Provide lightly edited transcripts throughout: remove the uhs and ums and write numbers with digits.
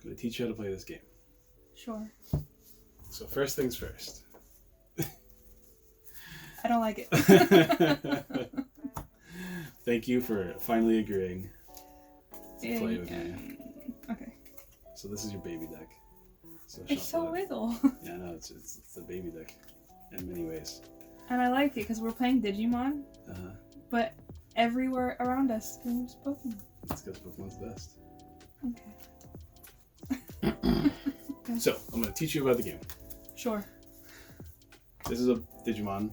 I'm going to teach you how to play this game. Sure. So first things first. I don't like it. Thank you for finally agreeing to play with me. Okay. So this is your baby deck. So It's so little. Yeah, no, it's the baby deck in many ways. And I like it because we're playing Digimon, but everywhere around us there's Pokemon. It's because Pokemon's the best. Okay. So I'm going to teach you about the game. Sure. This is a Digimon.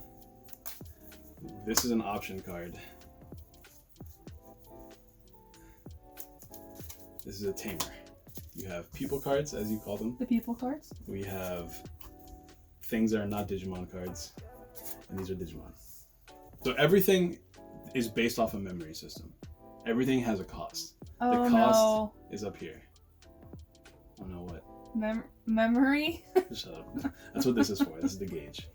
This is an option card. This is a tamer. You have people cards, as you call them. The people cards? We have things that are not Digimon cards, and these are Digimon. So everything is based off a memory system. Everything has a cost. Oh, the cost no. is up here. Oh no, what? Memory? Shut up. That's what this is for. This is the gauge.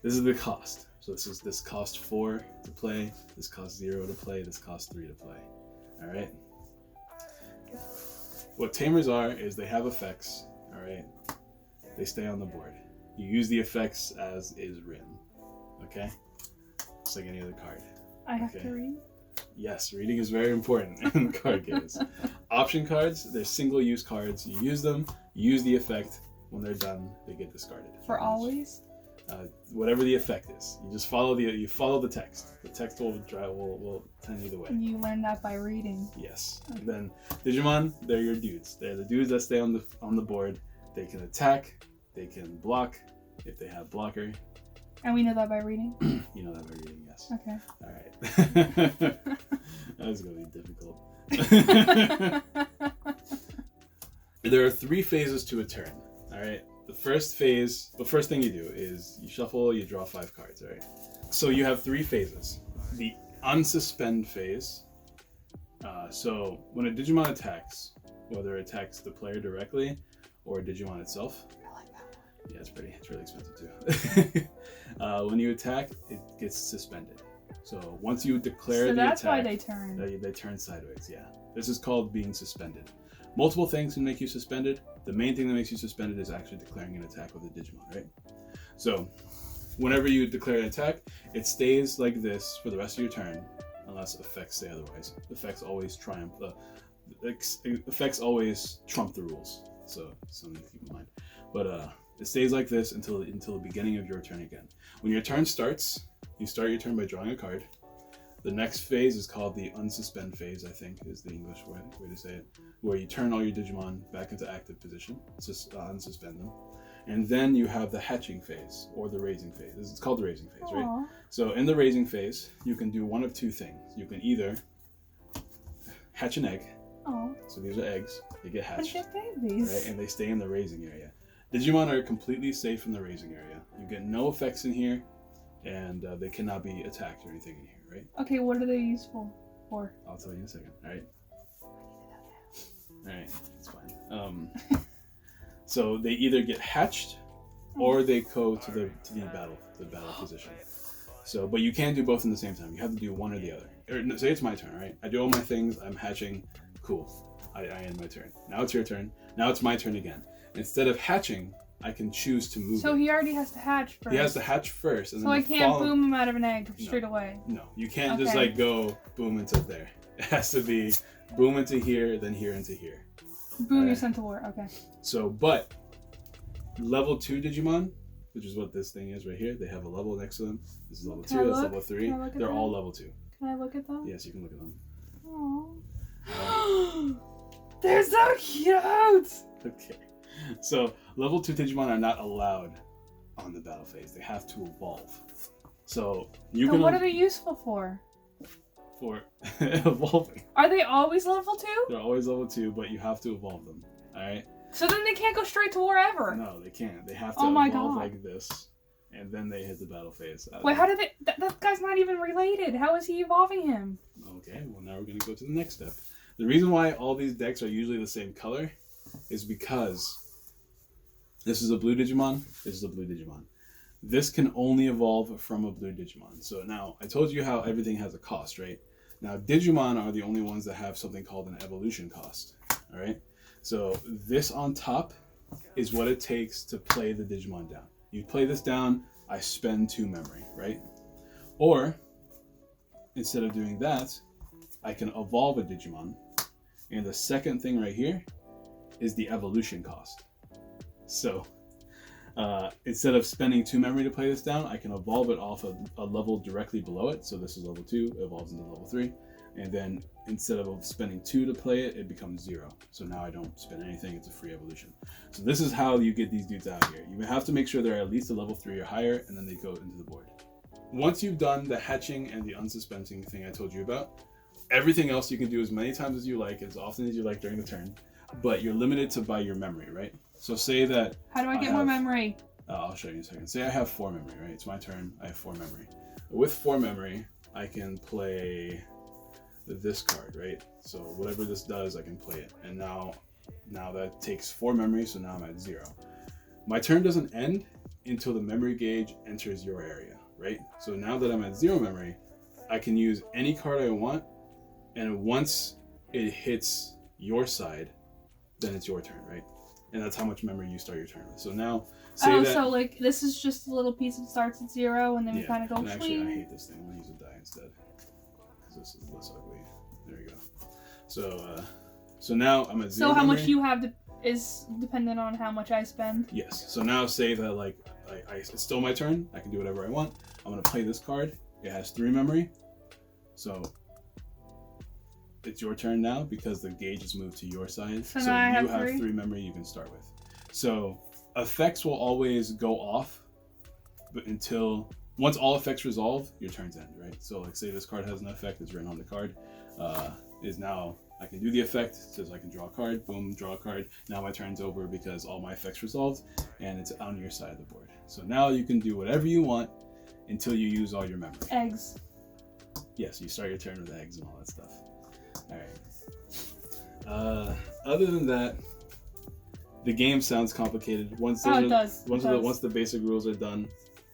This is the cost. So this costs 4 to play, this costs 0 to play, this costs 3 to play. Alright? What tamers are is they have effects, alright? They stay on the board. You use the effects as is written. Okay? Just like any other card. I have to read? Yes, reading is very important in card games. Option cards, they're single-use cards. You use them, you use the effect. When they're done, they get discarded. For always? Whatever the effect is, you just follow the text. The text will tell you the way. You learn that by reading. Yes. Okay. Then Digimon, they're your dudes. They're the dudes that stay on the board. They can attack. They can block if they have blocker. And we know that by reading? You know that by reading, yes. Okay. All right. That was going to be difficult. There are 3 phases to a turn. All right. The first thing you do is you shuffle, you draw 5 cards, right? So you have 3 phases. The Unsuspend Phase. So when a Digimon attacks, whether it attacks the player directly or Digimon itself. I like that. Yeah, it's really expensive too. When you attack, it gets suspended. So once you declare the attack, that's why they turn. They turn sideways, yeah. This is called being suspended. Multiple things can make you suspended. The main thing that makes you suspended is actually declaring an attack with a Digimon, right? So, whenever you declare an attack, it stays like this for the rest of your turn, unless effects say otherwise. Effects always triumph. Effects always trump the rules, so something to keep in mind. But it stays like this until the beginning of your turn again. When your turn starts, you start your turn by drawing a card. The next phase is called the Unsuspend Phase, I think is the English way to say it, where you turn all your Digimon back into active position, unsuspend them. And then you have the hatching phase, or the raising phase. It's called the raising phase, right? Aww. So in the raising phase, you can do one of 2 things. You can either hatch an egg. Aww. So these are eggs. They get hatched. They're just babies. Right? And they stay in the raising area. Digimon are completely safe in the raising area. You get no effects in here, and they cannot be attacked or anything in here, right? Okay, what are they useful for? I'll tell you in a second, alright? Alright, that's fine. So they either get hatched or they go to the battle position. So, but you can't do both in the same time. You have to do one or the other. Or, say it's my turn, right? I do all my things, I'm hatching, cool. I end my turn. Now it's your turn. Now it's my turn again. Instead of hatching, I can choose to move. So he already has to hatch first. He has to hatch first. And so I can't boom him out of an egg straight away. No, you can't just like go boom into there. It has to be boom into here, then here into here. Boom, you're sent to war. Okay. So, but level 2 Digimon, which is what this thing is right here, they have a level next to them. This is level 2, that's level 3. They're all level 2. Can I look at them? Yes, you can look at them. Aww. They're so cute! Okay. So, level 2 Digimon are not allowed on the battle phase. They have to evolve. So, you can... what are they useful for? For evolving. Are they always level 2? They're always level 2, but you have to evolve them. Alright? So then they can't go straight to war ever? No, they can't. They have to evolve like this, and then they hit the battle phase. Wait, how did they... That guy's not even related. How is he evolving him? Okay, well now we're going to go to the next step. The reason why all these decks are usually the same color is because this is a blue Digimon, this is a blue Digimon. This can only evolve from a blue Digimon. So now, I told you how everything has a cost, right? Now, Digimon are the only ones that have something called an evolution cost, alright? So this on top is what it takes to play the Digimon down. You play this down, I spend 2 memory, right? Or, instead of doing that, I can evolve a Digimon. And the second thing right here is the evolution cost. So, instead of spending 2 memory to play this down, I can evolve it off a level directly below it. So this is level 2, it evolves into level 3. And then instead of spending 2 to play it, it becomes 0. So now I don't spend anything, it's a free evolution. So this is how you get these dudes out here. You have to make sure they're at least a level 3 or higher, and then they go into the board. Once you've done the hatching and the unsuspending thing I told you about, everything else you can do as many times as you like, as often as you like during the turn, but you're limited to by your memory, right? So say that... How do I get more memory? I'll show you in a second. Say I have 4 memory, right? It's my turn, I have 4 memory. With 4 memory, I can play this card, right? So whatever this does, I can play it. And now that takes 4 memory, so now I'm at 0. My turn doesn't end until the memory gauge enters your area, right? So now that I'm at 0 memory, I can use any card I want, and once it hits your side, then it's your turn, right? And that's how much memory you start your turn with. So now, say that... so like this is just a little piece that starts at 0, and then we kind of go... And actually, I hate this thing. I'm going to use a die instead, because this is less ugly. There you go. So now I'm at 0 So how memory. much you have is dependent on how much I spend? Yes. So now say that like it's still my turn. I can do whatever I want. I'm going to play this card. It has 3 memory. So it's your turn now because the gauge is moved to your side. So you now I have have 3 memory you can start with. So effects will always go off, but until once all effects resolve, your turns end, right? So like say this card has an effect that's written on the card, is now I can do the effect, says I can draw a card, boom, draw a card. Now my turn's over because all my effects resolved and it's on your side of the board. So now you can do whatever you want until you use all your memory. Eggs. Yes, you start your turn with eggs and all that stuff. All right. Other than that, the game sounds complicated. Once the basic rules are done,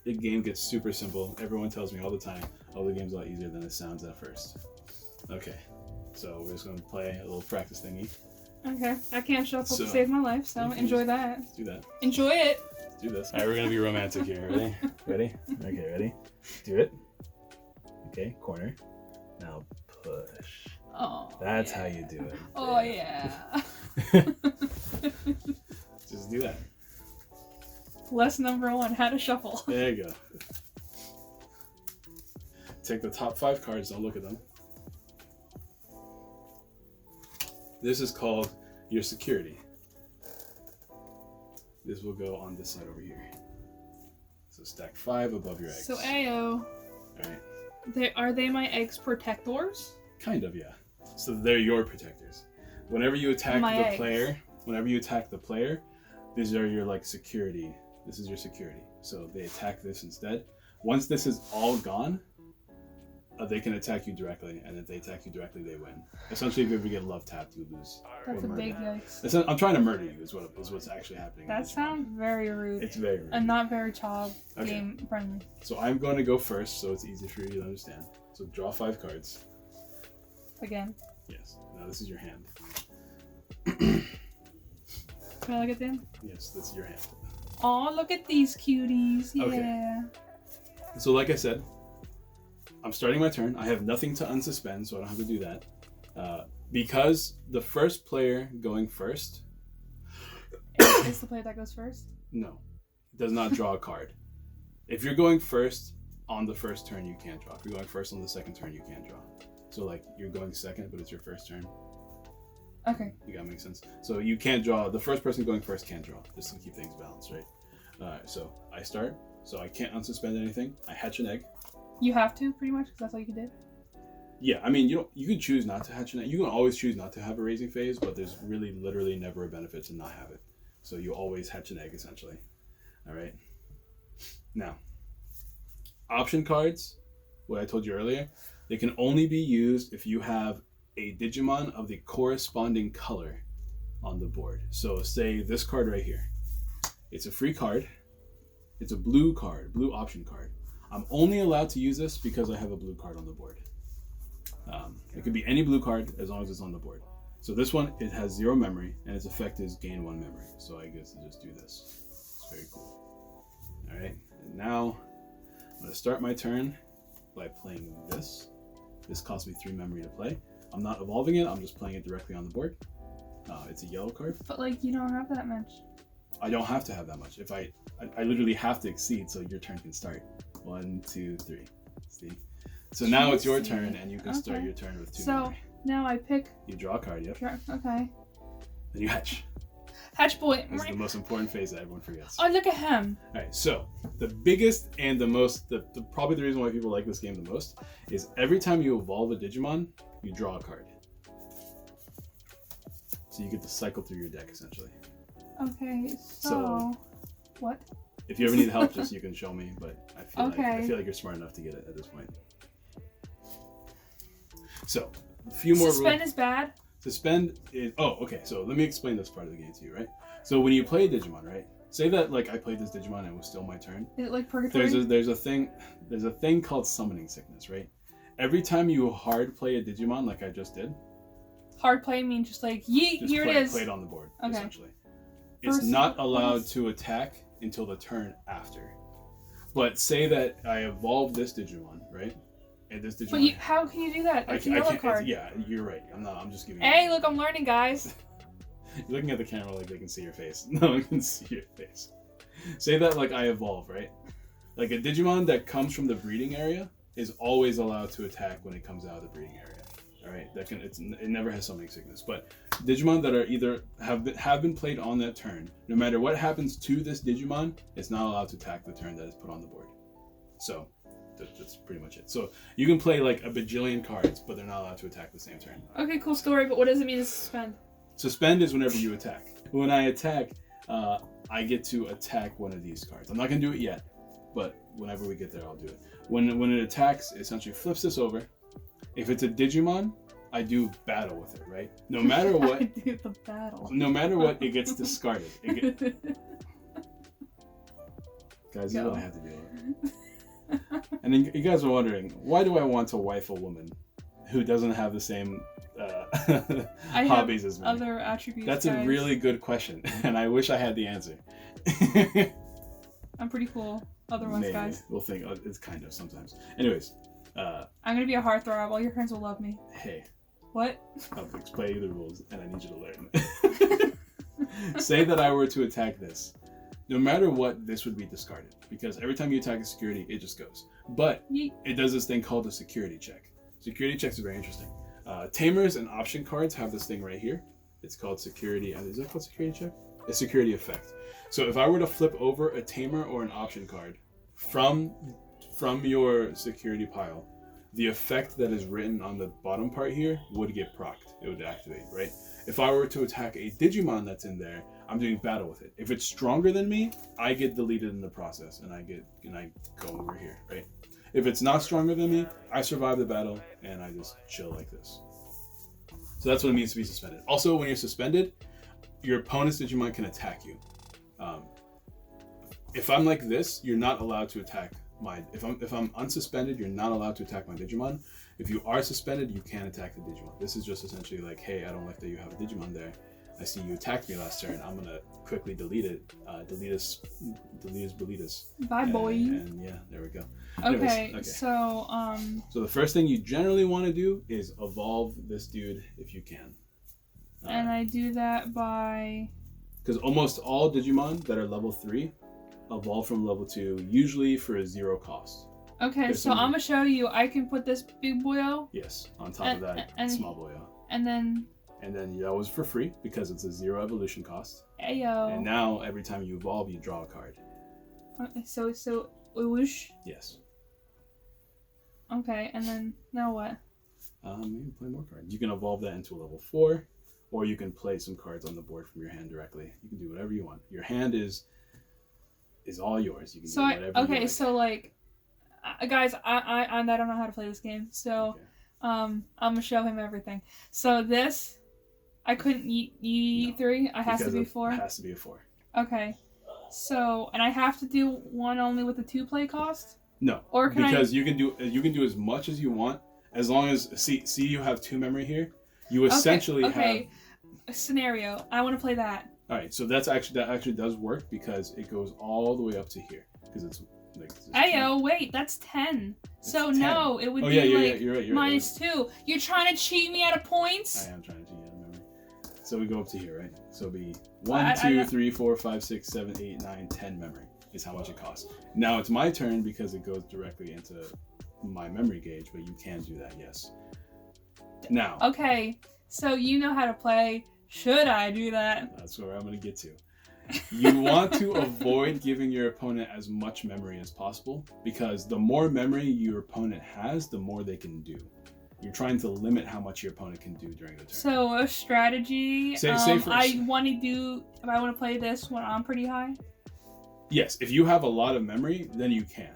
the game gets super simple. Everyone tells me all the time, oh, the game's a lot easier than it sounds at first. Okay, so we're just going to play a little practice thingy. Okay, I can't shuffle to save my life, so enjoy that. Let's do that. Enjoy it. Let's do this. All right, we're going to be romantic here. Ready? Ready? Okay, ready? Do it. Okay, corner. Now push. Oh, that's how you do it. Oh, yeah. Just do that. Lesson number 1, how to shuffle. There you go. Take the top 5 cards, don't look at them. This is called your security. This will go on this side over here. So stack 5 above your eggs. So Ayo. Alright. Are they my eggs protectors? Kind of, yeah. So they're your protectors. Whenever you attack the player, these are your like security. This is your security. So they attack this instead. Once this is all gone, they can attack you directly, and if they attack you directly, they win. Essentially, if you ever get love tapped, you lose. That's a big yikes. I'm trying to murder you. Is what's actually happening. That sounds very rude. It's very rude. And not very child game friendly. So I'm going to go first, so it's easy for you to understand. So draw 5 cards. Again. Yes. Now this is your hand. Can I look at them? Yes, this is your hand. Oh, look at these cuties. Yeah. Okay. So like I said, I'm starting my turn. I have nothing to unsuspend, so I don't have to do that. Because the first player going first... Is the player that goes first? No. Does not draw a card. If you're going first on the first turn, you can't draw. If you're going first on the second turn, you can't draw. So like, you're going second, but it's your first turn. Okay. You gotta make sense. So you can't draw. The first person going first can't draw, just to keep things balanced, right? So I start. So I can't unsuspend anything. I hatch an egg. You have to, pretty much, because that's all you can do. Yeah, I mean, you can choose not to hatch an egg. You can always choose not to have a raising phase, but there's really, literally never a benefit to not have it. So you always hatch an egg, essentially. All right. Now, option cards, what I told you earlier, they can only be used if you have a Digimon of the corresponding color on the board. So say this card right here. It's a free card. It's a blue card, blue option card. I'm only allowed to use this because I have a blue card on the board. It could be any blue card as long as it's on the board. So this one, it has 0 memory, and its effect is gain 1 memory. So I guess I'll just do this. It's very cool. All right, and now I'm gonna start my turn by playing this. This costs me 3 memory to play. I'm not evolving it, I'm just playing it directly on the board. It's a yellow card. But like, you don't have that much. I don't have to have that much. If I literally have to exceed, so your turn can start. 1, 2, 3. See? So now it's your turn, and you can start your turn with 2 memory. Now I pick. You draw a card, yep. Okay. Then you hatch. Hatch boy. This is the most important phase that everyone forgets. Oh, look at him. Alright, so the biggest and the most, probably the reason why people like this game the most is every time you evolve a Digimon, you draw a card. So you get to cycle through your deck essentially. Okay, so what? If you ever need help, just you can show me, but I feel like you're smart enough to get it at this point. So, a few more rules. Suspend is bad? Suspend is... Oh, okay. So, let me explain this part of the game to you, right? So, when you play Digimon, right? Say that, like, I played this Digimon and it was still my turn. Is it like purgatory? There's a thing called summoning sickness, right? Every time you hard play a Digimon, like I just did... Hard play means just like, yeet, just here it is. Play it on the board, essentially. First, it's not allowed to attack until the turn after. But say that I evolve this Digimon, right? And this Digimon... But how can you do that? It's a yellow card. Yeah, you're right. I'm just giving Hey, look, I'm learning, guys. You're looking at the camera like they can see your face. No one can see your face. Say that like I evolve, right? Like a Digimon that comes from the breeding area is always allowed to attack when it comes out of the breeding area. All right, it never has summoning sickness. But Digimon that are either have been played on that turn, no matter what happens to this Digimon, it's not allowed to attack the turn that is put on the board. So that's pretty much it. So you can play like a bajillion cards, but they're not allowed to attack the same turn. Okay, cool story. But what does it mean to suspend? Suspend is whenever you attack. When I attack, I get to attack one of these cards. I'm not gonna do it yet, but whenever we get there, I'll do it. When it attacks, it essentially flips this over. If it's a Digimon, I do battle with it, right? No matter what. I do the battle. No matter what, it gets discarded. Guys, this is what I have to deal with. And then you guys are wondering, why do I want to wife a woman who doesn't have the same hobbies as me? Other attributes. That's a really good question, and I wish I had the answer. I'm pretty cool. Otherwise, Maybe. guys. We'll think it's kind of sometimes. Anyways. I'm gonna be a heartthrob. All your friends will love me. Hey. What? I'll explain you the rules, and I need you to learn. Say that I were to attack this. No matter what, this would be discarded. Because every time you attack a security, it just goes. But it does this thing called a security check. Security checks are very interesting. Tamers and option cards have this thing right here. It's called security. Is that called security check? A security effect. So if I were to flip over a tamer or an option card from your security pile, the effect that is written on the bottom part here would get procced. It would activate, right? If I were to attack a Digimon that's in there, I'm doing battle with it. If it's stronger than me, I get deleted in the process, and I go over here, right? If it's not stronger than me, I survive the battle, and I just chill like this. So that's what it means to be suspended. Also, when you're suspended, your opponent's Digimon can attack you. If I'm like this, you're not allowed to attack if I'm unsuspended, you're not allowed to attack my Digimon. If you are suspended, you can attack the Digimon. This is just essentially like, hey, I don't like that you have a Digimon there. I see you attacked me last turn. I'm gonna quickly delete it. Delete us. Bye, boy. And yeah, there we go. Okay, so So the first thing you generally want to do is evolve this dude if you can. And I do that by. Because almost all Digimon that are level 3 evolve from level 2, usually for a 0 cost. Okay, so I'm gonna show you. I can put this big boyo. Yes, on top of that small boyo. And then that was for free because it's a 0 evolution cost. Ayo. And now every time you evolve, you draw a card. Okay, so whoosh. Yes. Okay, and then now what? Maybe play more cards. You can evolve that into a level 4, or you can play some cards on the board from your hand directly. You can do whatever you want. Your hand is all yours. You can do whatever you like. So like, guys, I don't know how to play this game, so okay. I'm gonna show him everything. So this, I couldn't eat 3. It has to be 4. It has to be a 4. Okay, so and I have to do one only with the 2 play cost. No, or you can do as much as you want as long as see you have 2 memory here. You essentially okay. A scenario. I want to play that. All right, so that actually does work because it goes all the way up to here because it's like. Wait, that's 10. So 10. No, it would be like you're right, minus 2. You're trying to cheat me out of points? I am trying to cheat you out of memory. So we go up to here, right? So it'll be 1, 2, 3, 4, 5, 6, 7, 8, 9, 10 memory is how much it costs. Now it's my turn because it goes directly into my memory gauge, but you can do that, yes. Now. Okay, so you know how to play. Should I do that? That's where I'm going to get to. You want to avoid giving your opponent as much memory as possible because the more memory your opponent has, the more they can do. You're trying to limit how much your opponent can do during the turn. So a strategy. Say I want to play this when I'm pretty high. Yes, if you have a lot of memory, then you can.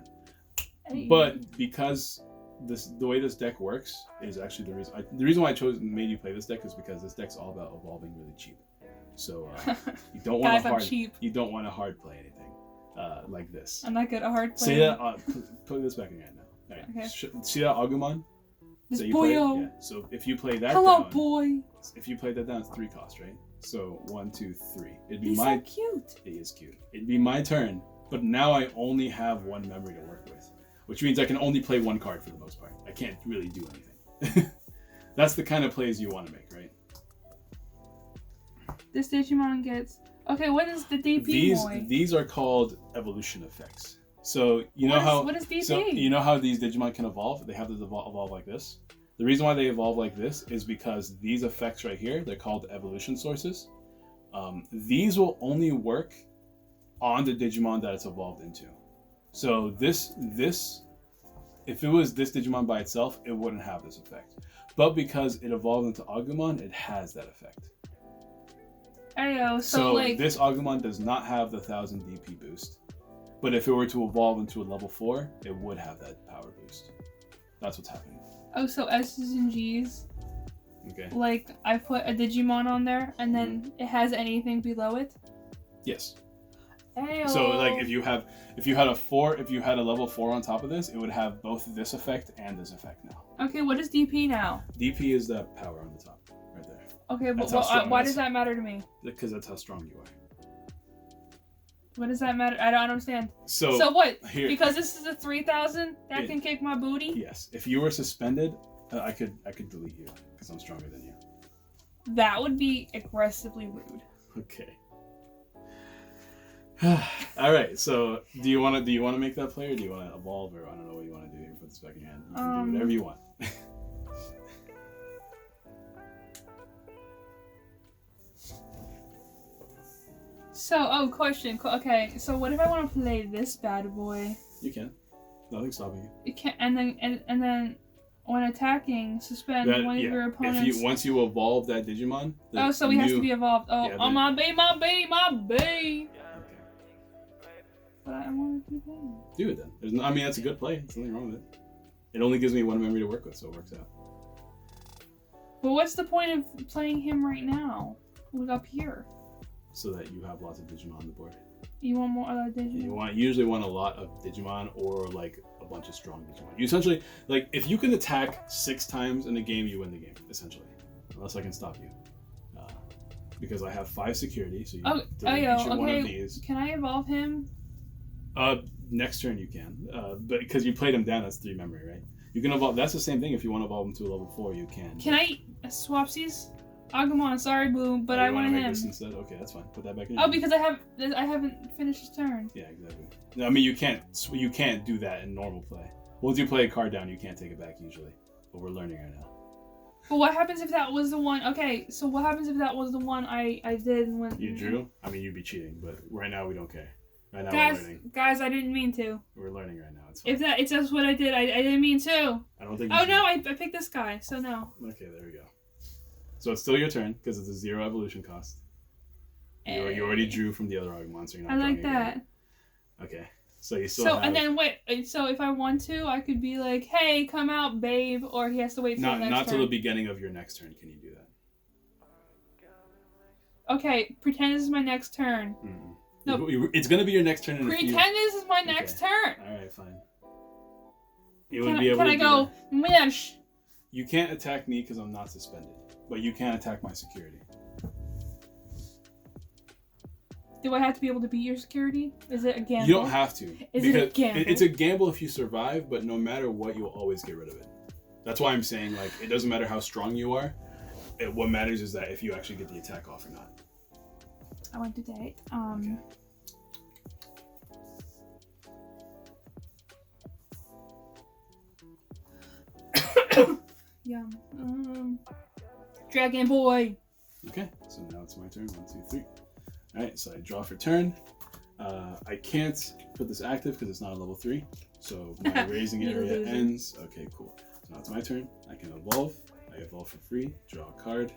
Hey. But because the way this deck works is actually the reason why I made you play this deck is because this deck's all about evolving really cheap. So you don't want you don't want to hard play anything like this. I'm not good at hard play. Say that. Put this back in your hand now. All right. Okay. See that Agumon? This boyo. Yeah. So if you play that Hello, down, boy. If you play that down, it's 3 cost, right? So 1, 2, 3. He's so cute. It is cute. It'd be my turn, but now I only have 1 memory to work with, which means I can only play 1 card for the most part. I can't really do anything. That's the kind of plays you want to make, right? This Digimon gets... Okay, what is the DP These are called evolution effects. So what is DP? So you know how these Digimon can evolve? They have to evolve like this. The reason why they evolve like this is because these effects right here, they're called evolution sources. These will only work on the Digimon that it's evolved into. So this, if it was this Digimon by itself, it wouldn't have this effect. But because it evolved into Agumon, it has that effect. Ayo, so like... this Agumon does not have the 1000 DP boost. But if it were to evolve into a level 4, it would have that power boost. That's what's happening. Oh, so S's and G's. Okay. Like, I put a Digimon on there, and then it has anything below it? Yes. Ayo. So, like, if you had a level 4 on top of this, it would have both this effect and this effect now. Okay, what is DP now? DP is that power on the top, right there. Okay, but why does that matter to me? Because that's how strong you are. What does that matter? I don't understand. So what? Here, because this is a 3000 that can kick my booty? Yes. If you were suspended, I could delete you because I'm stronger than you. That would be aggressively rude. Okay. All right. So do you want to make that play, or do you want to evolve, or I don't know what you want to do here? Put this back in your hand. You can do whatever you want. So, question. Okay, so what if I want to play this bad boy? You can. Nothing's stopping you. You can, and then when attacking, suspend one of your opponents. Once you evolve that Digimon. So he has to be evolved. Oh, yeah, my bae. Okay. But I want to do that. Do it then. That's a good play. There's nothing wrong with it. It only gives me 1 memory to work with, so it works out. But what's the point of playing him right now? Look up here. So that you have lots of Digimon on the board. You want more of that Digimon? You usually want a lot of Digimon or like a bunch of strong Digimon. You essentially, like, if you can attack 6 times in a game, you win the game, essentially. Unless I can stop you. Because I have 5 security, so you delete each one of these. Can I evolve him? Next turn you can. But because you played him down, that's 3 memory, right? You can evolve. That's the same thing. If you want to evolve him to a level 4, you can. Can I swapsies? Agumon, sorry, boo, but I want him. Make this instead? Okay, that's fine. Put that back in. Because I haven't finished his turn. Yeah, exactly. You can't do that in normal play. Once you play a card down, you can't take it back usually. But we're learning right now. But what happens if that was the one? Okay, so what happens if that was the one I did when you drew? You'd be cheating. But right now we don't care. Right now we're learning. Guys, I didn't mean to. We're learning right now. It's fine. If that's what I did, I didn't mean to. I don't think. I picked this guy, so no. Okay, there we go. So it's still your turn because it's a 0 evolution cost. You already drew from the other Agumon, so you're not. I like that. Again. Okay, so you still. So and then wait. So if I want to, I could be like, "Hey, come out, babe," or he has to wait till the next turn. Not till the beginning of your next turn. Can you do that? Okay, pretend this is my next turn. Mm-mm. No, it's gonna be your next turn. Pretend this is my next turn. All right, fine. Can I go? Mish. You can't attack me because I'm not suspended. but you can't attack my security. Do I have to be able to beat your security? Is it a gamble? You don't have to. Is it a gamble? It's a gamble if you survive, but no matter what, you'll always get rid of it. That's why I'm saying, like, it doesn't matter how strong you are. What matters is that if you actually get the attack off or not. I want to date. Okay. Yum. Dragon Boy. Okay, so now it's my turn. 1, 2, 3. All right, so I draw for turn. I can't put this active because it's not a level 3. So my raising area ends. Okay, cool. So now it's my turn. I can evolve. I evolve for free. Draw a card.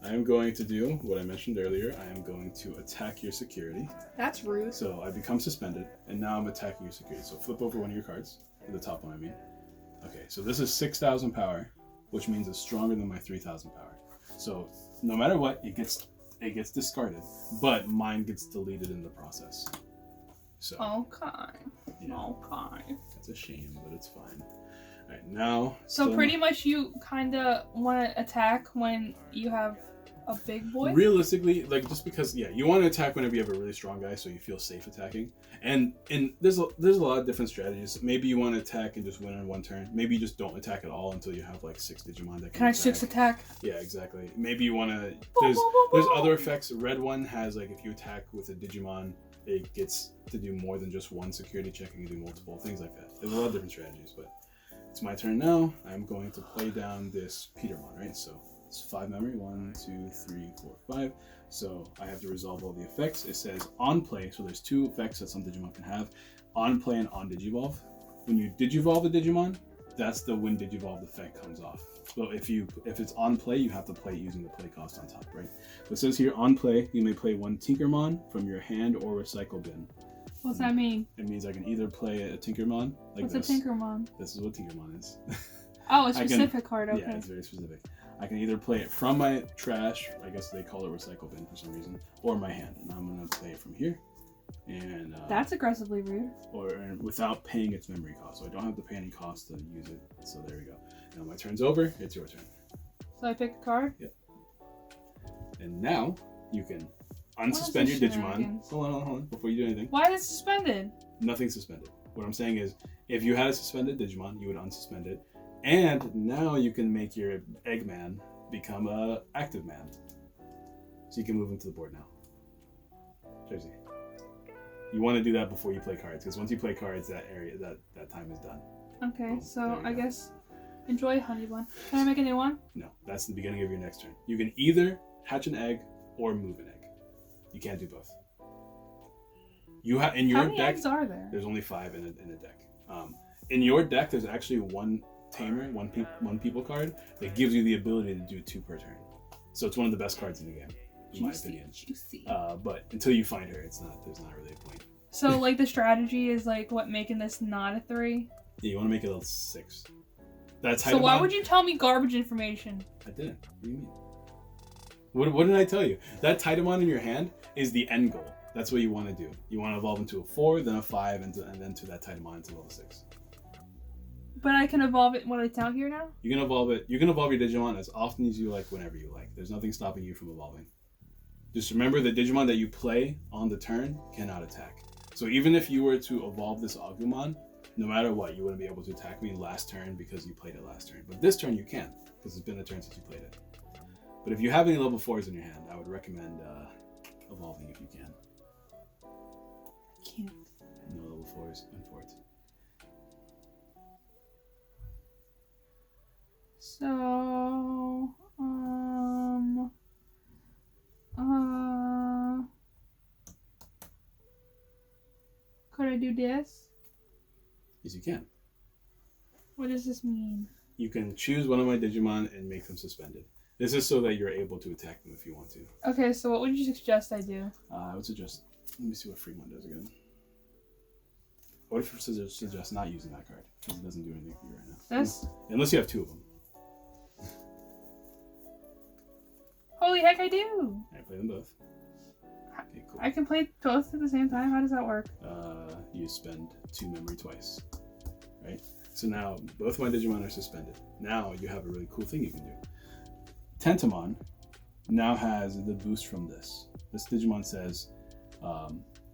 I am going to do what I mentioned earlier. I am going to attack your security. That's rude. So I become suspended, and now I'm attacking your security. So flip over one of your cards. The top one, I mean. Okay, so this is 6,000 power, which means it's stronger than my 3,000 power. So no matter what, it gets discarded, but mine gets deleted in the process. So okay. Yeah, okay. that's a shame, but it's fine. All right, now. So pretty much you kind of want to attack when you have a big boy? Realistically, like, just because, yeah, you want to attack whenever you have a really strong guy, so you feel safe attacking. And there's a lot of different strategies. Maybe you want to attack and just win in one turn. Maybe you just don't attack at all until you have like 6 Digimon that can I 6 attack? Yeah, exactly. Maybe you want to. There's other effects. Red one has, like, if you attack with a Digimon, it gets to do more than just one security check, and you do multiple things like that. There's a lot of different strategies, but it's my turn now. I'm going to play down this Petermon, right? So it's 5 memory. 1, 2, 3, 4, 5. So I have to resolve all the effects. It says on play, so there's 2 effects that some Digimon can have: on play and on Digivolve. When you Digivolve a Digimon, that's the when Digivolve effect comes off. So if it's on play, you have to play it using the play cost on top, right? So it says here on play, you may play 1 Tinkermon from your hand or recycle bin. What's that mean? It means I can either play a Tinkermon like What's this. a Tinkermon? This is what Tinkermon is. Oh, a specific card, okay. Yeah, it's very specific. I can either play it from my trash, I guess they call it recycle bin for some reason, or my hand. And I'm going to play it from here. And that's aggressively rude. Or without paying its memory cost. So I don't have to pay any cost to use it. So there we go. Now my turn's over. It's your turn. So I pick a card? Yep. And now you can unsuspend your Digimon. Hold on. Before you do anything. Why is it suspended? Nothing's suspended. What I'm saying is, if you had a suspended Digimon, you would unsuspend it. And now you can make your Eggman become a active man. So you can move him to the board now. Jersey. You want to do that before you play cards, because once you play cards, that time is done. Okay, so I guess enjoy Honey Bun. Can I make a new one? No, that's the beginning of your next turn. You can either hatch an egg or move an egg. You can't do both. You have in your How many deck. eggs are there? There's only 5 in a deck. In your deck, there's actually one tamer, one people card that gives you the ability to do 2 per turn. So it's one of the best cards in the game, in my opinion. Juicy. But until you find her, there's not really a point. So like the strategy is like what, making this not a 3? Yeah, you want to make it a 6. That's so why would you tell me garbage information? I didn't. What do you mean? What did I tell you? That Titamon in your hand is the end goal. That's what you want to do. You want to evolve into a 4, then a 5, and then to that Titamon into level 6. But I can evolve it when it's out here now? You can evolve it. You can evolve your Digimon as often as you like, whenever you like. There's nothing stopping you from evolving. Just remember, the Digimon that you play on the turn cannot attack. So even if you were to evolve this Agumon, no matter what, you wouldn't be able to attack me last turn because you played it last turn. But this turn you can, because it's been a turn since you played it. But if you have any level 4s in your hand, I would recommend evolving if you can. I can't. No level 4s, unfortunately. So, could I do this? Yes, you can. What does this mean? You can choose one of my Digimon and make them suspended. This is so that you're able to attack them if you want to. Okay, so what would you suggest I do? I would suggest, let me see what Fremont does again. I would suggest not using that card, because it doesn't do anything for you right now. This? Unless you have 2 of them. Holy heck, I do! I play them both. Okay, cool. I can play both at the same time? How does that work? You spend 2 memory twice, right? So now both my Digimon are suspended. Now you have a really cool thing you can do. Tentamon now has the boost from this. This Digimon says,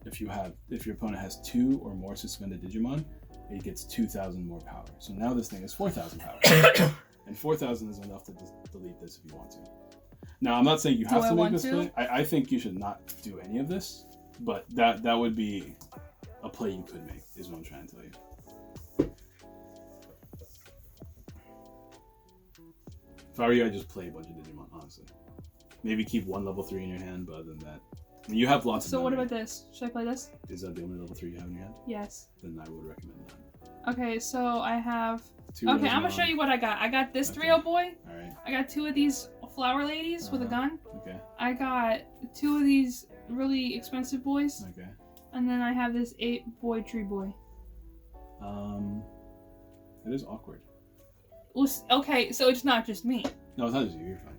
if your opponent has 2 or more suspended Digimon, it gets 2,000 more power. So now this thing is 4,000 power. And 4,000 is enough to delete this if you want to. Now, I'm not saying you have to make this play. I think you should not do any of this, but that would be a play you could make, is what I'm trying to tell you. If I were you, I'd just play a bunch of Digimon, honestly. Maybe keep one level 3 in your hand, but other than that, I mean, you have lots of So what about this? Should I play this? Is that the only level 3 you have in your hand? Yes. Then I would recommend that. Okay, so I have... 2 okay, Digimon. I'm gonna show you what I got. I got this 3-0 boy. Alright. I got 2 of these flower ladies with a gun. Okay. I got 2 of these really expensive boys. Okay. And then I have this 8-boy tree boy. It is awkward. Well, okay, so it's not just me. No, it's not just you. You're fine.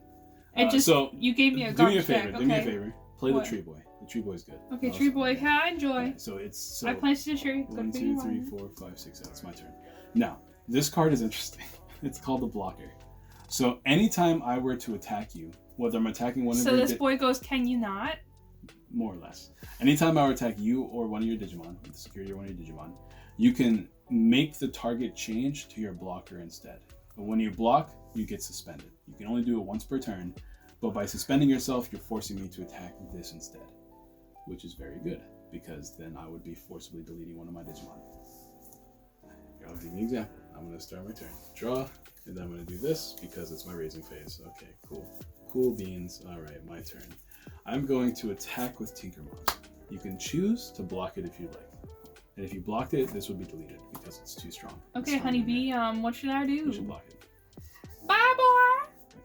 It just so you gave me a do me a garbage favor. bag. Do me a Okay. favor. Play What? the tree boy. The tree boy's good. Okay, Awesome. tree boy. Yeah, I enjoy. Alright, so it's I planted a tree. 1, 2, 3, 4, 5, 6, 7. It's my turn. Now, this card is interesting. It's called the blocker. So anytime I were to attack you, whether I'm attacking one of So your this boy goes, can you not? more or less. Anytime I were to attack you or one of your Digimon, with the security or one of your Digimon, you can make the target change to your blocker instead. But when you block, you get suspended. You can only do it once per turn, but by suspending yourself, you're forcing me to attack this instead, which is very good, because then I would be forcibly deleting one of my Digimon. Here, I'll give you an example. I'm going to start my turn. Draw, and then I'm going to do this because it's my raising phase. Okay, cool. Cool beans. All right, my turn. I'm going to attack with Tinkermon. You can choose to block it if you like. And if you blocked it, this would be deleted because it's too strong. Okay, honeybee, what should I do? You should block it. Bye, boy! Okay.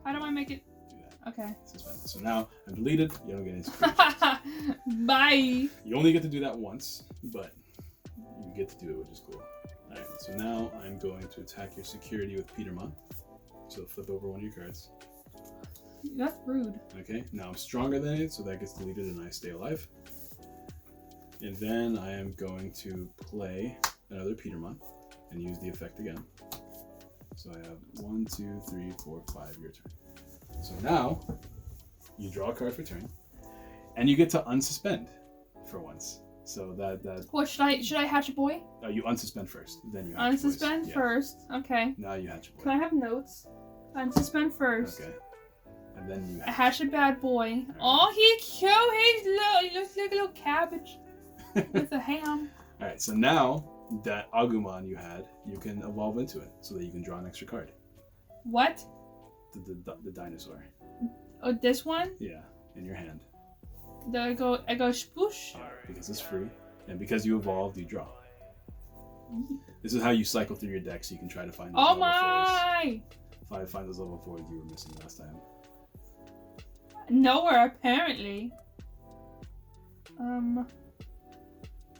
How do I make it? Do that. Okay. Suspend it. So now I'm deleted. You don't get any security. Bye! You only get to do that once, but you get to do it, which is cool. Alright, so now I'm going to attack your security with Petermon. So flip over one of your cards. That's rude. Okay, now I'm stronger than it, so that gets deleted and I stay alive. And then I am going to play another Petermon and use the effect again. So I have 1, 2, 3, 4, 5, your turn. So now you draw a card for turn, and you get to unsuspend for once. So that What should I hatch a boy? you unsuspend first, then you hatch boys. Unsuspend Yeah. first. Okay. Now you hatch a boy. Can I have notes? Unsuspend first. Okay. And then you I hatch a bad boy. Oh, he's cute. He's little. He looks like a little cabbage with a ham. Alright, so now that Agumon you had, you can evolve into it so that you can draw an extra card. What? The dinosaur. Oh, this one? Yeah, in your hand. I go spoosh. Because it's free, and because you evolved, you draw. This is how you cycle through your deck so you can try to find those Oh level 4s. my! Find those level 4s you were missing last time. Nowhere apparently.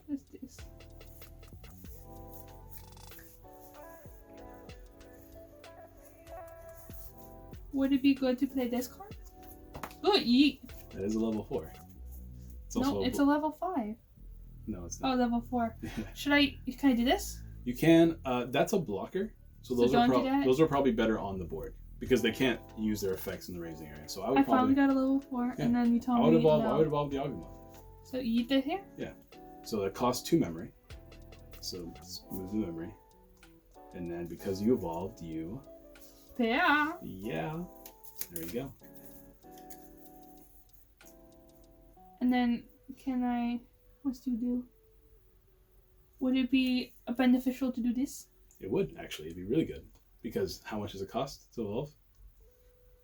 What's this? Would it be good to play this card? Oh, yeet. That is a level 4. It's No, it's a level 5. No, it's Oh, not. level 4. Can I do this? You can. That's a blocker. So those don't are do that? those are probably better on the board because they can't use their effects in the raising area. So I would I probably. finally got a level 4, Yeah. and then you I told would me evolve. no. I would evolve the Agumon. So you did here? So that costs 2 memory. So let's move the memory, and then because you evolved, you. Yeah. Yeah. There you go. And then can I? What do you do? Would it be beneficial to do this? It would actually. It'd be really good because how much does it cost to evolve?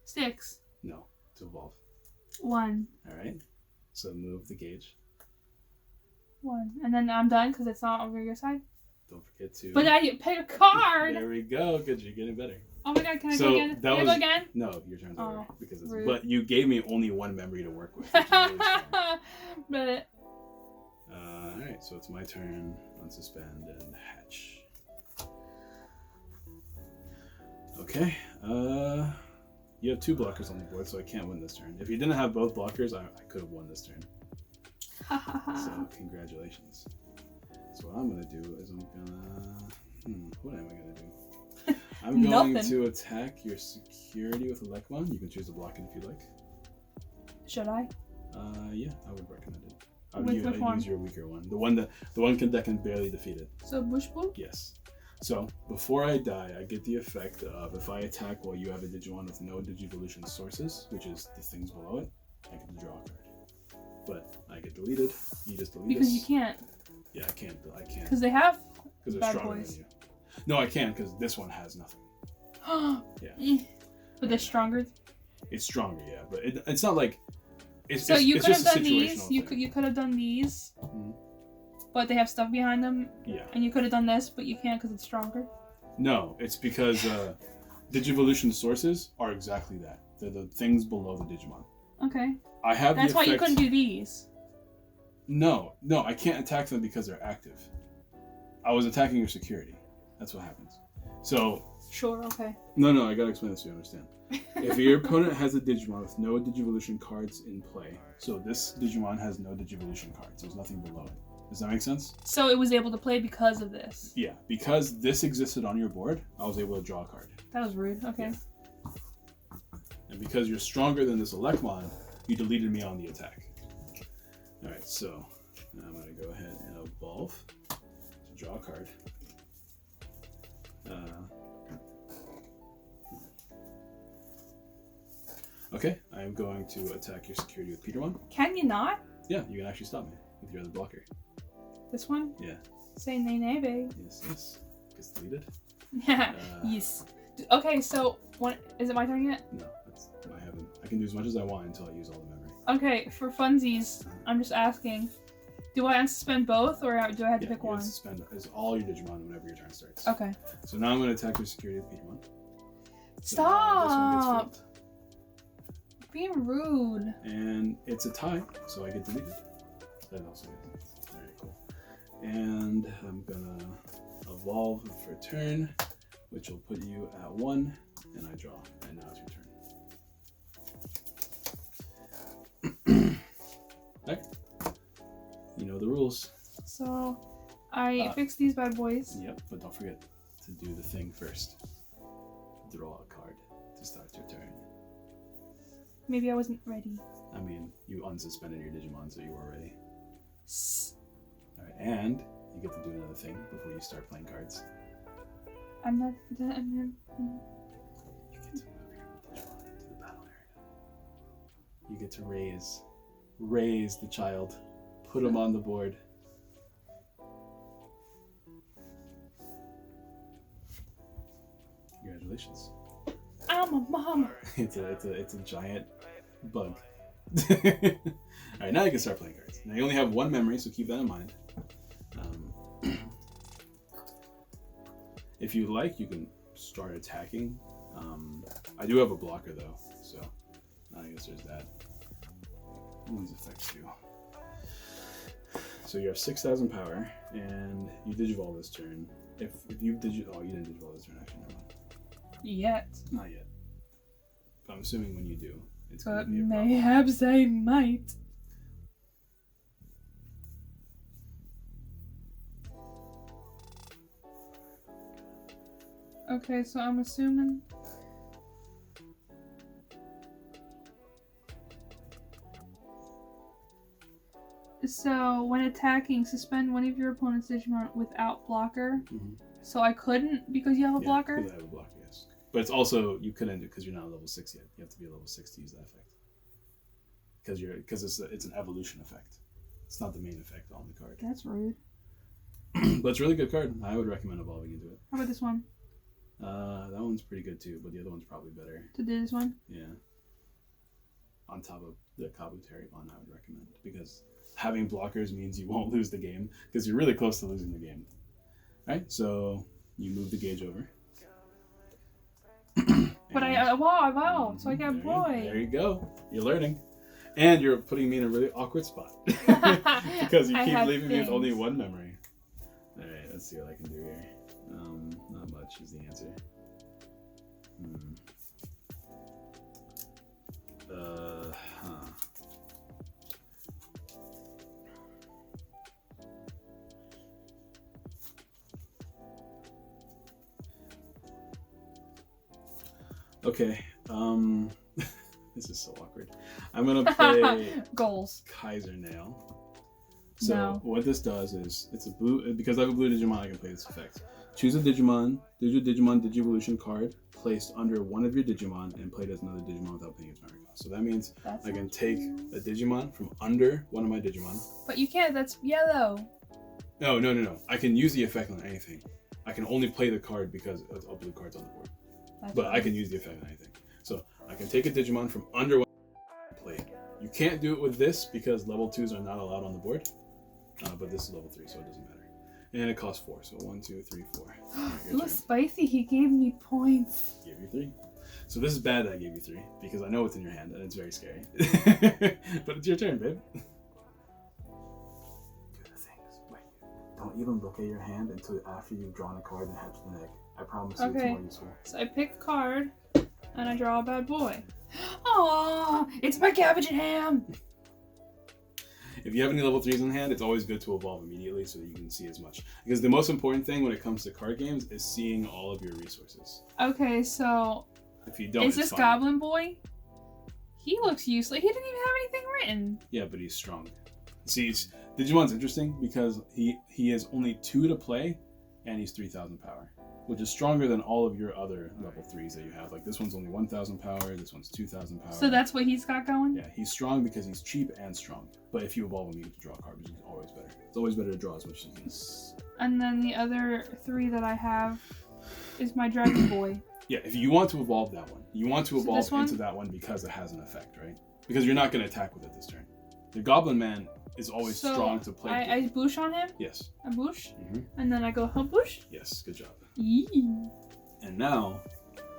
6. No, to evolve. 1. All right. So move the gauge. 1. And then I'm done because it's not over your side. Don't forget to. But I pick a card. There we go. Good. You're getting better. Oh my god! Can I So go again? that Can I was- go again? No, your turn's over Oh, because it's. rude. But you gave me only 1 memory to work with. Which is really strong. But All right. So it's my turn. Unsuspend and hatch. Okay. You have 2 blockers on the board, so I can't win this turn. If you didn't have both blockers, I could have won this turn. So congratulations. So what I'm gonna do is I'm gonna What am I gonna do? I'm going Nothing. to attack your security with a Lekmon. You can choose to block it if you like. Should I? Yeah, I would recommend it. I With would which one? use your weaker one. The one that can barely defeat it. So bush boo? Yes. So before I die, I get the effect of if I attack while you have a Digimon with no Digivolution sources, which is the things below it, I get to draw a card. But I get deleted. You just delete Because us. you can't. Yeah, I can't. Because they have Because they're bad stronger boys. than you. No, I can't because this one has nothing. Yeah. But they're stronger. It's stronger, yeah, but it's not like. So you it's could have just a done these. situational You thing. could have done these. Mhm. But they have stuff behind them. Yeah. And you could have done this, but you can't because it's stronger. No, it's because Digivolution sources are exactly that. They're the things below the Digimon. Okay. I have That's the why effect... you couldn't do these. No, I can't attack them because they're active. I was attacking your security. That's what happens. So... Sure, okay. No, I gotta explain this so you understand. If your opponent has a Digimon with no Digivolution cards in play, so this Digimon has no Digivolution cards, there's nothing below it. Does that make sense? So it was able to play because of this. Yeah, because this existed on your board, I was able to draw a card. That was rude, okay. Yeah. And because you're stronger than this Elecmon, you deleted me on the attack. Alright, so now I'm going to go ahead and evolve to draw a card. Okay, I'm going to attack your security with Petermon. Can you not? Yeah, you can actually stop me with your other blocker. This one? Yeah. Say nay nay, babe. Yes. Gets deleted. Yes. Okay, so is it my turn yet? No, I haven't. I can do as much as I want until I use all the memory. Okay, for funsies, I'm just asking. Do I unsuspend both, or do I have to pick one? Suspend is all your Digimon whenever your turn starts. Okay. So now I'm going to attack your security with Petermon. Stop! Being rude. And it's a tie, so I get deleted. That also gets very cool. And I'm gonna evolve for a turn, which will put you at 1, and I draw. And now it's your turn. Okay. You know the rules. So I fix these bad boys. Yep, but don't forget to do the thing first. Draw a card to start your turn. Maybe I wasn't ready. I mean, you unsuspended your Digimon, so you were ready. Alright, and you get to do another thing before you start playing cards. I'm not. You get to move your Digimon to the battle area. You get to raise the child, put him on the board. Congratulations. I'm a mama. It's a giant bug. Alright, now you can start playing cards. Now you only have one memory, so keep that in mind. If you like, you can start attacking. I do have a blocker though, so I guess there's that. These effects too. So you have 6,000 power, and you Digivolve this turn. If you you didn't Digivolve this turn actually, never mind. Yet. Not yet. But I'm assuming when you do, it's going to But be a problem. mayhaps I might. Okay, so I'm assuming. So when attacking, suspend one of your opponent's Digimon without blocker. Mhm. So I couldn't because you have a blocker? Because I have a blocker, yes. But it's also, you couldn't because you're not level 6 yet. You have to be level 6 to use that effect. Because it's an evolution effect. It's not the main effect on the card. That's rude. But it's a really good card. I would recommend evolving into it. How about this one? That one's pretty good too, but the other one's probably better. To do this one? Yeah. On top of the Kabuterimon, I would recommend, because having blockers means you won't lose the game, because you're really close to losing the game. Alright, so you move the gauge over. But I evolved, so I get a boy. There you go. You're learning. And you're putting me in a really awkward spot. Because you I keep have leaving me with only things. one memory. Alright, let's see what I can do here. Not much is the answer. Okay. This is so awkward. I'm gonna play Goals. Kaiser Nail. So No. what this does is it's a blue because I have a blue Digimon. I can play this effect. Choose a Digimon, Digimon Digivolution card placed under one of your Digimon and played as another Digimon without paying its memory cost. So that means I can take a Digimon from under one of my Digimon. But you can't. That's yellow. No. I can use the effect on anything. I can only play the card because of blue cards on the board. But I can use the effect on anything. So I can take a Digimon from under one and play it. You can't do it with this because level 2s are not allowed on the board. But this is level 3, so it doesn't matter. And it costs 4, so 1, 2, 3, 4. Right, it was spicy. He gave me points. Gave you 3. So this is bad that I gave you 3 because I know it's in your hand and it's very scary. But it's your turn, babe. Do the things. Wait. Don't even look at your hand until after you've drawn a card and hatched the egg. I promise you it's more useful. So I pick a card and I draw a bad boy. Oh, it's my cabbage and ham. If you have any level 3s in hand, it's always good to evolve immediately so that you can see as much. Because the most important thing when it comes to card games is seeing all of your resources. Okay, so if you don't, is this Goblin Boy? He looks useless. He didn't even have anything written. Yeah, but he's strong. See, Digimon's interesting because he has only 2 to play, and he's 3,000 power, which is stronger than all of your other level 3s that you have. Like this one's only 1,000 power, this one's 2,000 power. So that's what he's got going? Yeah, he's strong because he's cheap and strong. But if you evolve him, you get to draw a card, which is always better. It's always better to draw as much as you can. And then the other 3 that I have is my Dragon Boy. Yeah, if you want to evolve that one, you want to evolve into that one because it has an effect, right? Because you're not going to attack with it this turn. The Goblin Man is always strong to play. I boosh on him? Yes. I boosh? Mm-hmm. And then I go hum boosh? Yes, good job. Yee. And now,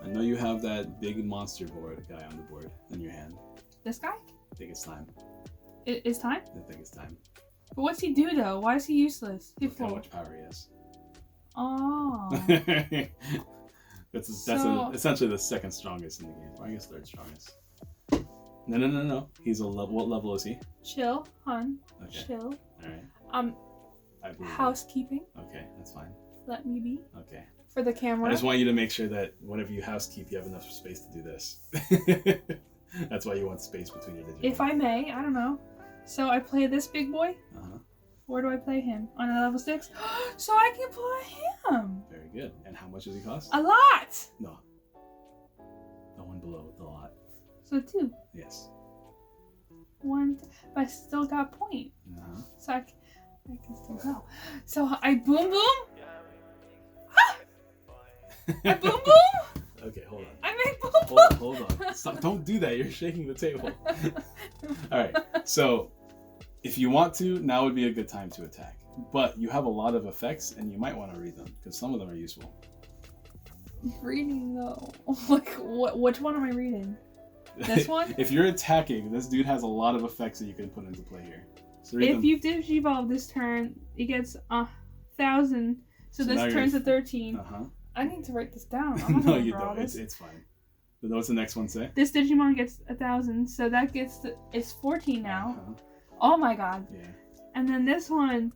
I know you have that big monster board guy on the board in your hand. This guy? I think it's time. It's time? I think it's time. But what's he do though? Why is he useless? Look how much power he has. Oh. That's essentially the second strongest in the game. Or I guess third strongest. No. He's a level. What level is he? Chill, hun. Okay. Chill. All right. Housekeeping. Okay, that's fine. Let me be. Okay. For the camera. I just want you to make sure that whenever you housekeep, you have enough space to do this. That's why you want space between your Digimon. If I may, I don't know. So I play this big boy. Uh-huh. Where do I play him? On a level 6? So I can play him! Very good. And how much does he cost? A lot! No. The one below the lot. So 2. Yes. 1, but I still got point. Uh-huh. So I can still go. So I boom boom? I boom boom? Okay, hold on. I make boom boom! Hold on. Stop. Don't do that. You're shaking the table. Alright, so if you want to, now would be a good time to attack. But you have a lot of effects and you might want to read them because some of them are useful. Reading though. Like, which one am I reading? This one? If you're attacking, this dude has a lot of effects that you can put into play here. So if you Digivolve this turn, it gets 1,000. So this turns to 13. Uh-huh. I need to write this down. I'm not No, gonna you draw don't. this. It's fine. But what's the next one say? This Digimon gets 1,000, so that gets it's 14 now. Uh-huh. Oh my god. Yeah. And then this one,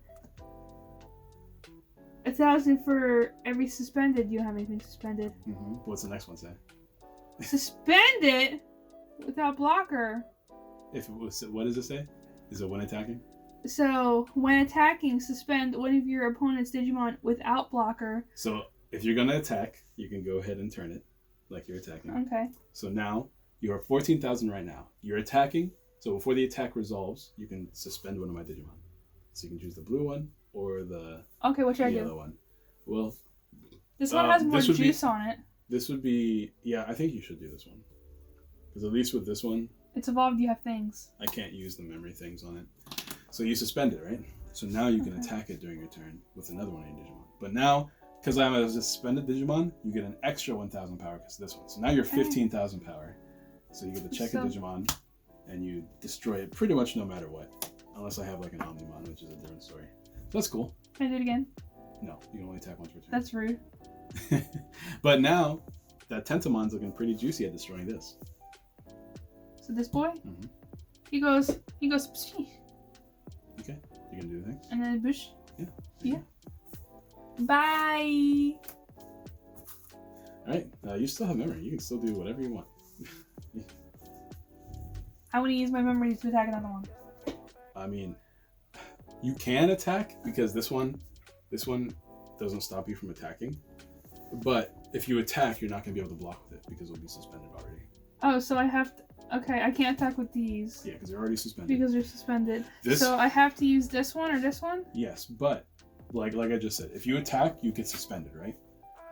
1,000 for every suspended. Do you have anything suspended? Mm-hmm. What's the next one say? Suspended without blocker. If it was, what does it say? Is it when attacking? So when attacking, suspend one of your opponent's Digimon without blocker. So if you're gonna attack, you can go ahead and turn it like you're attacking. Okay. So now you are 14,000 right now. You're attacking. So before the attack resolves, you can suspend one of my Digimon. So you can choose the blue one or the what should I yellow do? one. Well, this one has more juice on it. This would be, yeah, I think you should do this one. Because at least with this one, it's evolved, you have things. I can't use the memory things on it. So you suspend it, right? So now you can attack it during your turn with another one of your Digimon. But now, because I'm a suspended Digimon, you get an extra 1,000 power because of this one. So now you're 15,000 power. So you get to check a Digimon, and you destroy it pretty much no matter what. Unless I have like an Omnimon, which is a different story. So that's cool. Can I do it again? No, you can only attack once per turn. That's rude. But now, that Tentamon's looking pretty juicy at destroying this. So this boy, Mm-hmm. he goes, psh, Okay, you can do the thing. and then bush. Yeah. Yeah. Bye. All right, you still have memory. You can still do whatever you want. I want to use my memory to attack another one. I mean, you can attack because this one doesn't stop you from attacking. But if you attack, you're not going to be able to block with it because it'll be suspended already. Oh, so I have to... Okay, I can't attack with these. Yeah, because they're already suspended. Because they're suspended. So I have to use this one or this one? Yes, but like I just said, if you attack, you get suspended, right?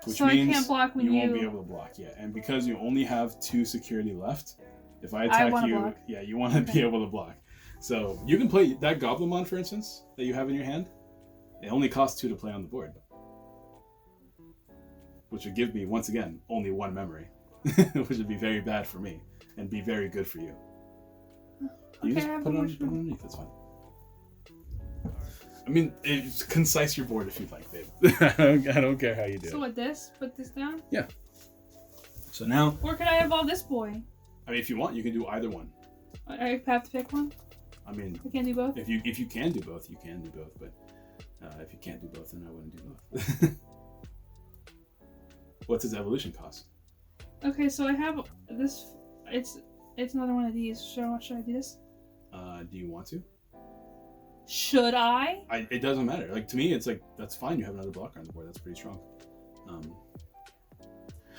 Which so means I can't block when you won't be able to block. Yeah, and because you only have 2 security left, if I attack you, block. Yeah, you want to be able to block. So you can play that Goblimon, for instance, that you have in your hand. It only costs 2 to play on the board, which would give me, once again, only 1 memory, which would be very bad for me and be very good for you. You Okay, just put it underneath. That's fine. I mean, it's concise your board if you'd like, babe. I don't care how you do it. So what, this? Put this down? Yeah. So now... Or could I evolve this boy? I mean, if you want, you can do either one. I have to pick one? I mean... I can't do both? If you can do both, you can do both. But if you can't do both, then I wouldn't do both. What's its evolution cost? Okay, so I have this... It's another one of these. Should I do this? Do you want to? Should I? It doesn't matter. Like, to me, it's like, that's fine. You have another blocker on the board. That's pretty strong.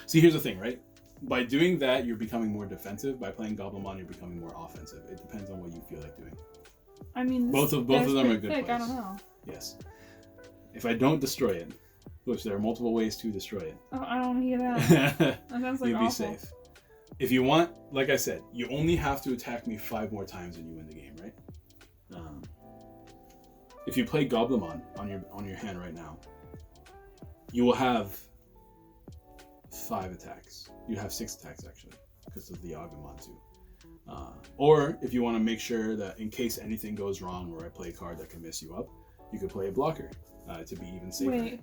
See, here's the thing, right? By doing that, you're becoming more defensive. By playing Goblimon, you're becoming more offensive. It depends on what you feel like doing. I mean, both of them are good thick. plays. I don't know. Yes. If I don't destroy it, which there are multiple ways to destroy it. Oh, I don't want to hear that. That sounds like you'll awful. be safe. If you want, like I said, you only have to attack me 5 more times and you win the game, right? If you play Goblimon on your hand right now, you will have 5 attacks. You have 6 attacks actually, because of the Agumon too. Or if you want to make sure that in case anything goes wrong or I play a card that can mess you up, you could play a blocker to be even safer. Wait.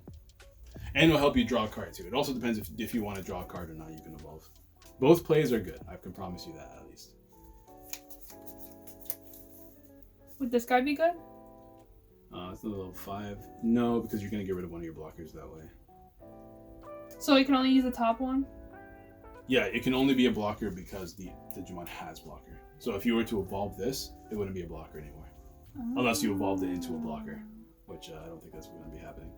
And it'll help you draw a card too. It also depends if you want to draw a card or not. You can evolve. Both plays are good. I can promise you that at least. Would this guy be good? It's a level 5. No, because you're going to get rid of one of your blockers that way. So you can only use the top one? Yeah, it can only be a blocker because the Digimon has blocker. So if you were to evolve this, it wouldn't be a blocker anymore. Oh. Unless you evolved it into a blocker, which I don't think that's going to be happening.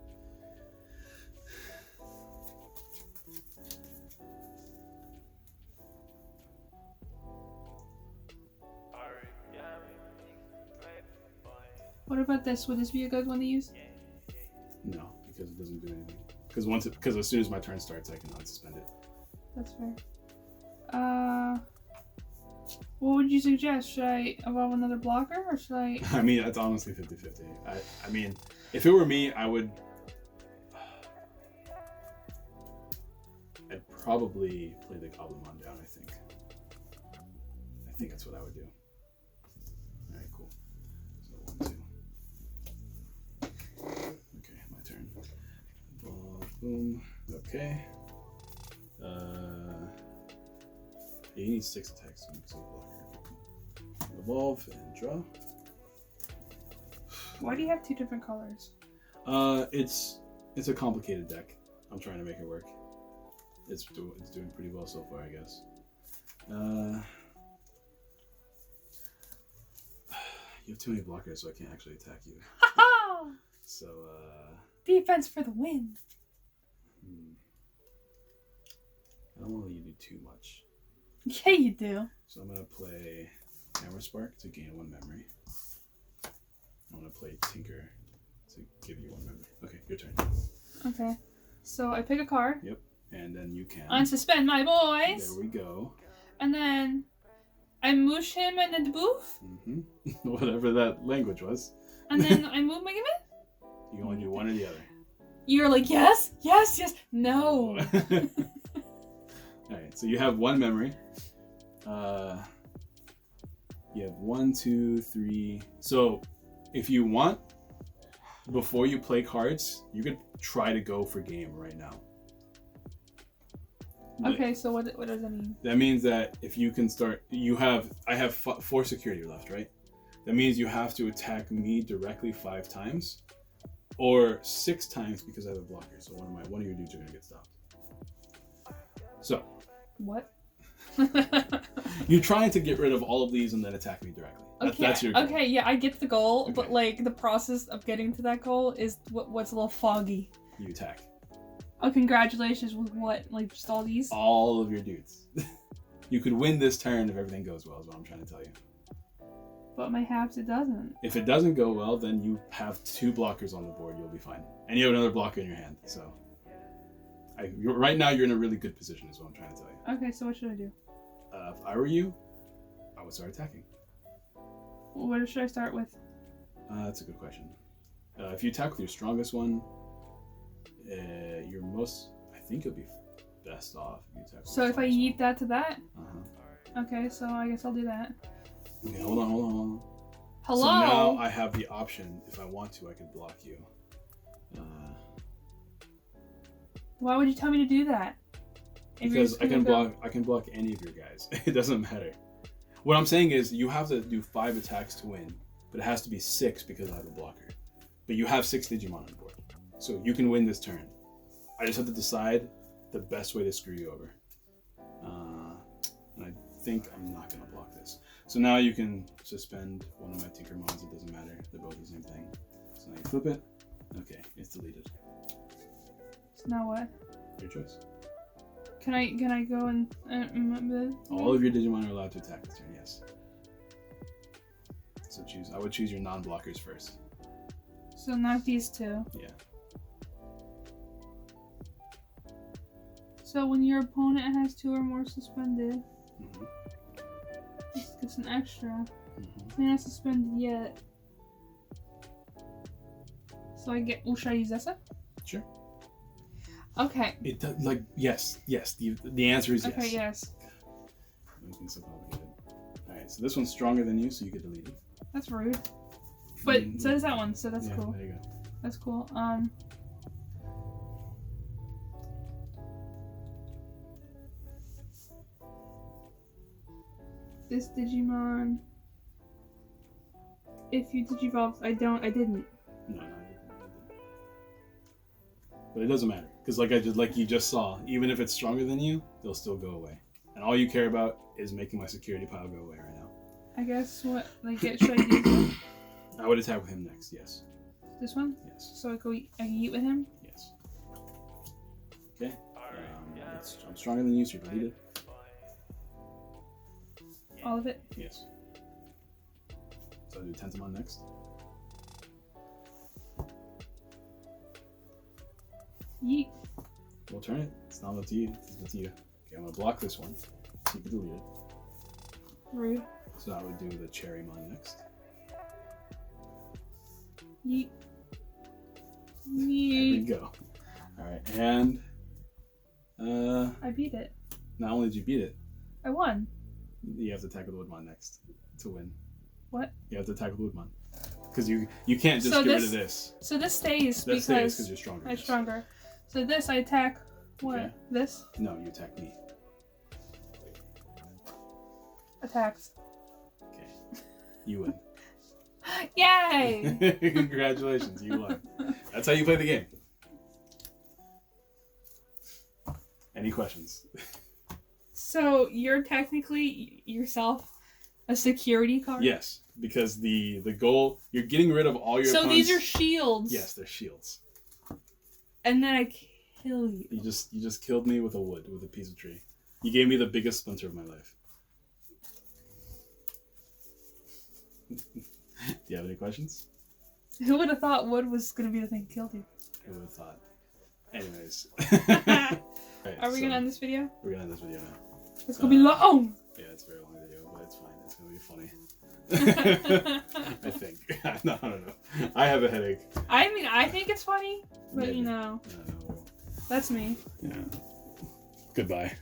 What about this? Would this be a good one to use? No, because it doesn't do anything. Because as soon as my turn starts, I can unsuspend it. That's fair. What would you suggest? Should I evolve another blocker, or should I... I mean, that's honestly 50-50. I mean, if it were me, I'd probably play the Goblimon down, I think. I think that's what I would do. Alright, cool. So 1, 2. Okay, my turn. Boom. Okay. He needs 6 attacks to make a blocker. Evolve and draw. Why do you have 2 different colors? It's a complicated deck. I'm trying to make it work. It's doing pretty well so far, I guess. You have too many blockers, so I can't actually attack you. So, Defense for the win. I don't want to let you do too much. Yeah, you do. So I'm gonna play Hammer Spark to gain 1 memory. I'm gonna play Tinker to give you 1 memory. Okay, your turn. Okay. So I pick a card. Yep. And then you can Unsuspend my boys. There we go. And then I moosh him and then the booth. Whatever that language was. And then I move my given. You can only do one or the other. You're like, yes. No. Alright, so you have 1 memory. You have 1, 2, 3. So if you want, before you play cards, you could try to go for game right now. Okay, so what does that mean? That means that if you can start, I have 4 security left, right? That means you have to attack me directly 5 times, or 6 times because I have a blocker. So one of your dudes are gonna get stopped. So. What? You're trying to get rid of all of these and then attack me directly. That's your goal. Okay, yeah, I get the goal, Okay. but like the process of getting to that goal is what's a little foggy. You attack. Oh, congratulations with what? Like just all these? All of your dudes. You could win this turn if everything goes well, is what I'm trying to tell you. But my halves, it doesn't. If it doesn't go well, then you have 2 blockers on the board. You'll be fine. And you have another blocker in your hand. So, right now, you're in a really good position, is what I'm trying to tell you. Okay, so what should I do? If I were you, I would start attacking. Well, what should I start with? That's a good question. If you attack with your strongest one, I think you'll be best off if you attack with So if I yeet that to that? Uh-huh. Okay, so I guess I'll do that. Okay, hold on. Hello? So now I have the option, if I want to, I could block you. Why would you tell me to do that? Because I can block any of your guys. It doesn't matter. What I'm saying is you have to do 5 attacks to win, but it has to be 6 because I have a blocker. But you have 6 Digimon on board, so you can win this turn. I just have to decide the best way to screw you over. And I think I'm not going to block this. So now you can suspend one of my Tinkermons. It doesn't matter. They're both the same thing. So now you flip it. Okay, it's deleted. So now what? Your choice. Can I go and... All of your Digimon are allowed to attack this turn, yes. So I would choose your non-blockers first. So not these 2. Yeah. So when your opponent has 2 or more suspended, Mm-hmm. it's an extra. Mm-hmm. They're not suspended yet. So I get... Oh, should I use Essa? Sure. Okay. It does, like, yes. The answer is yes. Okay, yes. Making so complicated. Alright, so this one's stronger than you, so you get deleted. That's rude. But so does that one, so that's yeah, cool. There you go. That's cool. This Digimon. If you Digivolve, I didn't. No, but it doesn't matter, because like you just saw, even if it's stronger than you, they'll still go away. And all you care about is making my security pile go away right now. I guess what should I do? This? I would attack with him next, yes. This one? Yes. So I can eat with him? Yes. Okay. I'm stronger than you, so you're deleted. All of it? Yes. So I'll do Tentamon next. Yeet. We'll turn it. It's not up to you. It's up to you. Okay, I'm gonna block this one, so you can delete it. Rude. So I would do the Cherrymon next. Yeet. There we Yeet. go. Alright, and I beat it. not only did you beat it, I won. you have to attack with Woodmon next to win. What? You have to attack with Woodmon. Because you can't just So get rid of this. So this stays That because stays because you're stronger. I'm stronger. So this I attack what? Okay. This? No, you attack me. Attacks. Okay. You win. Yay! Congratulations, you won. That's how you play the game. Any questions? So you're technically yourself a security card? Yes, because the goal, you're getting rid of all your So opponents. these are shields. Yes, they're shields. And then I kill you. You just killed me with a piece of tree. You gave me the biggest splinter of my life. Do you have any questions? Who would have thought wood was gonna be the thing that killed you? Who would have thought? Anyways. Right, Are we gonna end this video? We're gonna end this video now. It's gonna be long. Yeah, it's a very long video, but it's fine. It's gonna be funny. I think. No, I don't know. I have a headache. I mean, I think it's funny, but Maybe. you know, I don't know. that's me. Yeah. Goodbye.